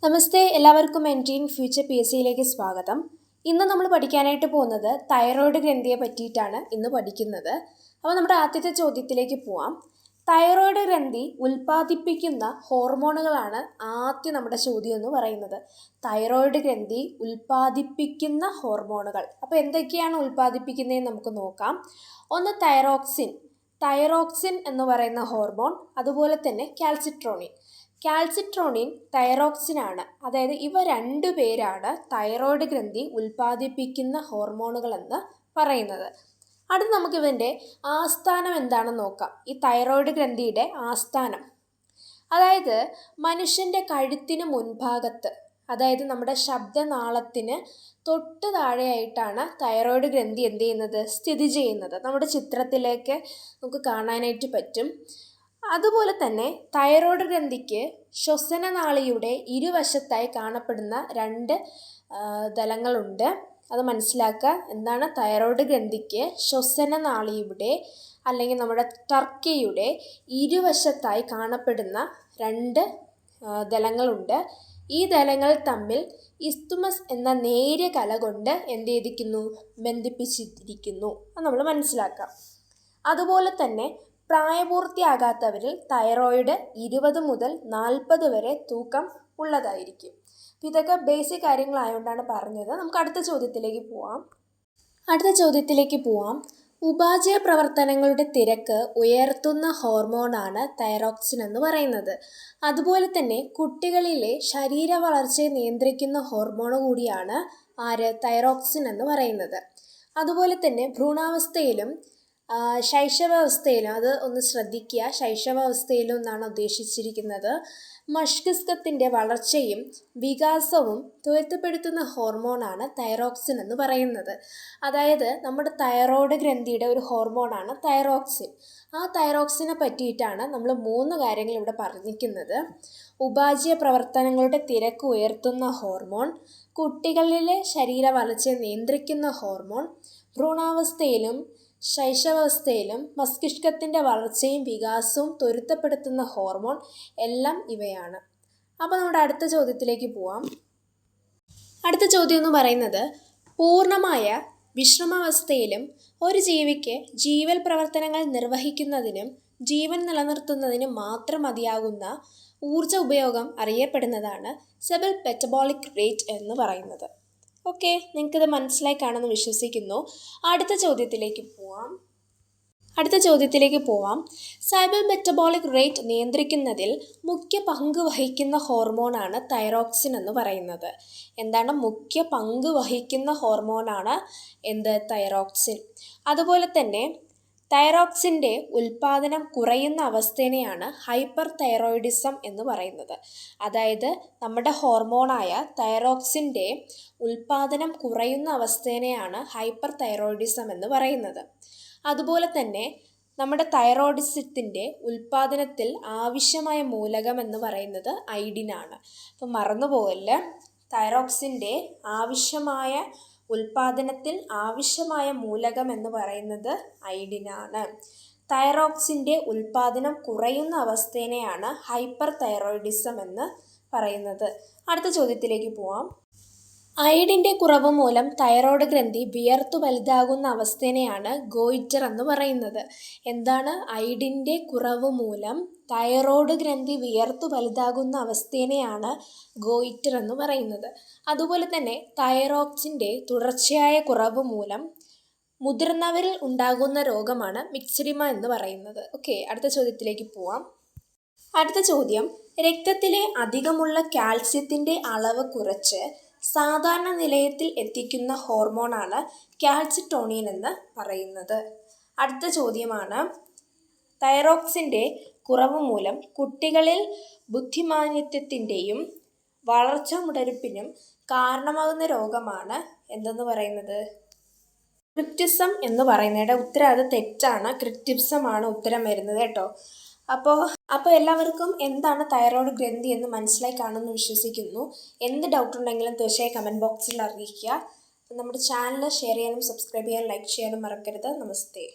നമസ്തേ, എല്ലാവർക്കും entry in future PSCയിലേക്ക് സ്വാഗതം. ഇന്ന് നമ്മൾ പഠിക്കാനായിട്ട് പോകുന്നത് തൈറോയ്ഡ് ഗ്രന്ഥിയെ പറ്റിയിട്ടാണ് ഇന്ന് പഠിക്കുന്നത്. അപ്പോൾ നമ്മുടെ ആദ്യത്തെ ചോദ്യത്തിലേക്ക് പോവാം. തൈറോയ്ഡ് ഗ്രന്ഥി ഉൽപ്പാദിപ്പിക്കുന്ന ഹോർമോണുകളാണ് ആദ്യം നമ്മുടെ ചോദ്യം എന്ന് പറയുന്നത്. തൈറോയ്ഡ് ഗ്രന്ഥി ഉൽപ്പാദിപ്പിക്കുന്ന ഹോർമോണുകൾ. അപ്പോൾ എന്തൊക്കെയാണ് ഉൽപ്പാദിപ്പിക്കുന്നതെന്ന് നമുക്ക് നോക്കാം. ഒന്ന് തൈറോക്സിൻ എന്ന് പറയുന്ന ഹോർമോൺ, അതുപോലെ തന്നെ കാൽസിട്രോണിൻ തൈറോക്സിനാണ്. അതായത് ഇവ രണ്ടു പേരാണ് തൈറോയ്ഡ് ഗ്രന്ഥി ഉൽപ്പാദിപ്പിക്കുന്ന ഹോർമോണുകളെന്ന് പറയുന്നത്. അടുത്ത് നമുക്ക് ഇവൻ്റെ ആസ്ഥാനം എന്താണെന്ന് നോക്കാം. ഈ തൈറോയ്ഡ് ഗ്രന്ഥിയുടെ ആസ്ഥാനം, അതായത് മനുഷ്യൻ്റെ കഴുത്തിന് മുൻഭാഗത്ത്, അതായത് നമ്മുടെ ശബ്ദനാളത്തിന് തൊട്ട് താഴെയായിട്ടാണ് തൈറോയ്ഡ് ഗ്രന്ഥി എന്ത് ചെയ്യുന്നത്, സ്ഥിതി ചെയ്യുന്നത്. നമ്മുടെ ചിത്രത്തിലേക്ക് നമുക്ക് കാണാനായിട്ട് പറ്റും. അതുപോലെ തന്നെ തൈറോയ്ഡ് ഗ്രന്ഥിക്ക് ശ്വസനനാളിയുടെ ഇരുവശത്തായി കാണപ്പെടുന്ന രണ്ട് ദലങ്ങളുണ്ട്. അത് മനസ്സിലാക്കുക. എന്താണ് തൈറോയ്ഡ് ഗ്രന്ഥിക്ക് ശ്വസനനാളിയുടെ അല്ലെങ്കിൽ നമ്മുടെ ടർക്കിയുടെ ഇരുവശത്തായി കാണപ്പെടുന്ന രണ്ട് ദലങ്ങളുണ്ട്. ഈ ദലങ്ങൾ തമ്മിൽ ഇസ്തുമസ് എന്ന നേരിയ കല കൊണ്ട് എന്ത് ചെയ്തിരിക്കുന്നു, ബന്ധിപ്പിച്ചിരിക്കുന്നു. അത് നമ്മൾ മനസ്സിലാക്കാം. അതുപോലെ തന്നെ പ്രായപൂർത്തിയാകാത്തവരിൽ തൈറോയിഡ് 20 മുതൽ 40 വരെ തൂക്കം ഉള്ളതായിരിക്കും. ഇതൊക്കെ ബേസിക് കാര്യങ്ങളായതുകൊണ്ടാണ് പറഞ്ഞത്. നമുക്ക് അടുത്ത ചോദ്യത്തിലേക്ക് പോവാം. ഉപാപചയ പ്രവർത്തനങ്ങളുടെ തിരക്ക് ഉയർത്തുന്ന ഹോർമോണാണ് തൈറോക്സിൻ എന്ന് പറയുന്നത്. അതുപോലെ തന്നെ കുട്ടികളിലെ ശരീര വളർച്ചയെ നിയന്ത്രിക്കുന്ന ഹോർമോൺ കൂടിയാണ് തൈറോക്സിൻ എന്ന് പറയുന്നത്. അതുപോലെ തന്നെ ഭ്രൂണാവസ്ഥയിലും ശൈശവാവസ്ഥയിലും, അത് ഒന്ന് ശ്രദ്ധിക്കുക, ശൈശവാവസ്ഥയിലും എന്നാണ് ഉദ്ദേശിച്ചിരിക്കുന്നത്, മസ്തിഷ്കത്തിൻ്റെ വളർച്ചയും വികാസവും ത്വരിതപ്പെടുത്തുന്ന ഹോർമോണാണ് തൈറോക്സിൻ എന്ന് പറയുന്നത്. അതായത് നമ്മുടെ തൈറോയ്ഡ് ഗ്രന്ഥിയുടെ ഒരു ഹോർമോണാണ് തൈറോക്സിൻ. ആ തൈറോക്സിനെ പറ്റിയിട്ടാണ് നമ്മൾ 3 കാര്യങ്ങൾ ഇവിടെ പറഞ്ഞിരിക്കുന്നത്. ഉപാപചയ പ്രവർത്തനങ്ങളുടെ തിരക്ക് ഉയർത്തുന്ന ഹോർമോൺ, കുട്ടികളിലെ ശരീര വളർച്ചയെ നിയന്ത്രിക്കുന്ന ഹോർമോൺ, ഭ്രൂണാവസ്ഥയിലും ശൈശവാവസ്ഥയിലും മസ്തിഷ്കത്തിൻ്റെ വളർച്ചയും വികാസവും ത്വരിതപ്പെടുത്തുന്ന ഹോർമോൺ, എല്ലാം ഇവയാണ്. അപ്പോൾ നമ്മുടെ അടുത്ത ചോദ്യത്തിലേക്ക് പോവാം. അടുത്ത ചോദ്യം എന്ന് പറയുന്നത്, പൂർണ്ണമായ വിശ്രമാവസ്ഥയിലും ഒരു ജീവിക്ക് ജീവൽ പ്രവർത്തനങ്ങൾ നിർവഹിക്കുന്നതിനും ജീവൻ നിലനിർത്തുന്നതിനും മാത്രം മതിയാകുന്ന ഊർജ ഉപയോഗം അറിയപ്പെടുന്നതാണ് സെൽ മെറ്റബോളിക് റേറ്റ് എന്ന് പറയുന്നത്. ഓക്കെ, നിങ്ങൾക്കിത് മനസ്സിലായി കാണുമെന്ന് വിശ്വസിക്കുന്നു. അടുത്ത ചോദ്യത്തിലേക്ക് പോവാം. സെൽ മെറ്റബോളിക് റേറ്റ് നിയന്ത്രിക്കുന്നതിൽ മുഖ്യ പങ്ക് വഹിക്കുന്ന ഹോർമോണാണ് തൈറോക്സിൻ എന്ന് പറയുന്നത്. എന്താണ് മുഖ്യ പങ്ക് വഹിക്കുന്ന ഹോർമോണാണ് തൈറോക്സിൻ. അതുപോലെ തന്നെ തൈറോക്സിൻ്റെ ഉൽപ്പാദനം കുറയുന്ന അവസ്ഥയെയാണ് ഹൈപ്പർ തൈറോയിഡിസം എന്ന് പറയുന്നത്. അതായത് നമ്മുടെ ഹോർമോണായ തൈറോക്സിൻ്റെ ഉൽപ്പാദനം കുറയുന്ന അവസ്ഥയെയാണ് ഹൈപ്പർ തൈറോയിഡിസം എന്ന് പറയുന്നത്. അതുപോലെ തന്നെ നമ്മുടെ തൈറോയിഡിസത്തിൻ്റെ ഉൽപ്പാദനത്തിൽ ആവശ്യമായ മൂലകം എന്ന് പറയുന്നത് അയഡിനാണ്. അപ്പം മറന്നുപോകല്ല, തൈറോക്സിൻ്റെ ഉൽപ്പാദനത്തിൽ ആവശ്യമായ മൂലകം എന്ന് പറയുന്നത് അയഡിനാണ്. തൈറോക്സിൻ്റെ ഉൽപ്പാദനം കുറയുന്ന അവസ്ഥയെയാണ് ഹൈപ്പർ തൈറോയിഡിസം എന്ന് പറയുന്നത്. അടുത്ത ചോദ്യത്തിലേക്ക് പോവാം. അയഡിൻ്റെ കുറവ് മൂലം തൈറോയ്ഡ് ഗ്രന്ഥി വിയർത്തു വലുതാകുന്ന അവസ്ഥയെയാണ് ഗോയിറ്റർ എന്ന് പറയുന്നത്. എന്താണ് അയഡിൻ്റെ കുറവ് മൂലം തൈറോയ്ഡ് ഗ്രന്ഥി വിയർത്തു വലുതാകുന്ന അവസ്ഥയെയാണ് ഗോയിറ്റർ എന്ന് പറയുന്നത്. അതുപോലെ തന്നെ തൈറോക്സിൻ്റെ തുടർച്ചയായ കുറവ് മൂലം മുതിർന്നവരിൽ ഉണ്ടാകുന്ന രോഗമാണ് മിക്സഡിമ എന്ന് പറയുന്നത്. ഓക്കെ, അടുത്ത ചോദ്യത്തിലേക്ക് പോവാം. അടുത്ത ചോദ്യം, രക്തത്തിലെ അധികമുള്ള കാൽസ്യത്തിൻ്റെ അളവ് കുറച്ച് സാധാരണ നിലയത്തിൽ എത്തിക്കുന്ന ഹോർമോണാണ് കാൽസിറ്റോണിൻ എന്ന് പറയുന്നത്. അടുത്ത ചോദ്യമാണ്, തൈറോക്സിൻ്റെ കുറവ് മൂലം കുട്ടികളിൽ ബുദ്ധിമാന്ദ്യത്തിൻ്റെയും വളർച്ച മുരടിപ്പിനും കാരണമാകുന്ന രോഗമാണ് എന്തെന്ന് പറയുന്നത്, ക്രിപ്റ്റിസം എന്ന് പറയുന്നത്. ഉത്തരം അത് തെറ്റാണ്. ക്രിപ്റ്റിസം ആണ് ഉത്തരം വരുന്നത് കേട്ടോ. അപ്പോൾ എല്ലാവർക്കും എന്താണ് തൈറോയ്ഡ് ഗ്രന്ഥി എന്ന് മനസ്സിലായി കാണുമെന്ന് വിശ്വസിക്കുന്നു. എന്ത് ഡൗട്ട് ഉണ്ടെങ്കിലും തീർച്ചയായും കമൻറ്റ് ബോക്സിൽ അറിയിക്കുക. നമ്മുടെ ചാനൽ ഷെയർ ചെയ്യാനും സബ്സ്ക്രൈബ് ചെയ്യാനും ലൈക്ക് ചെയ്യാനും മറക്കരുത്. നമസ്തേ.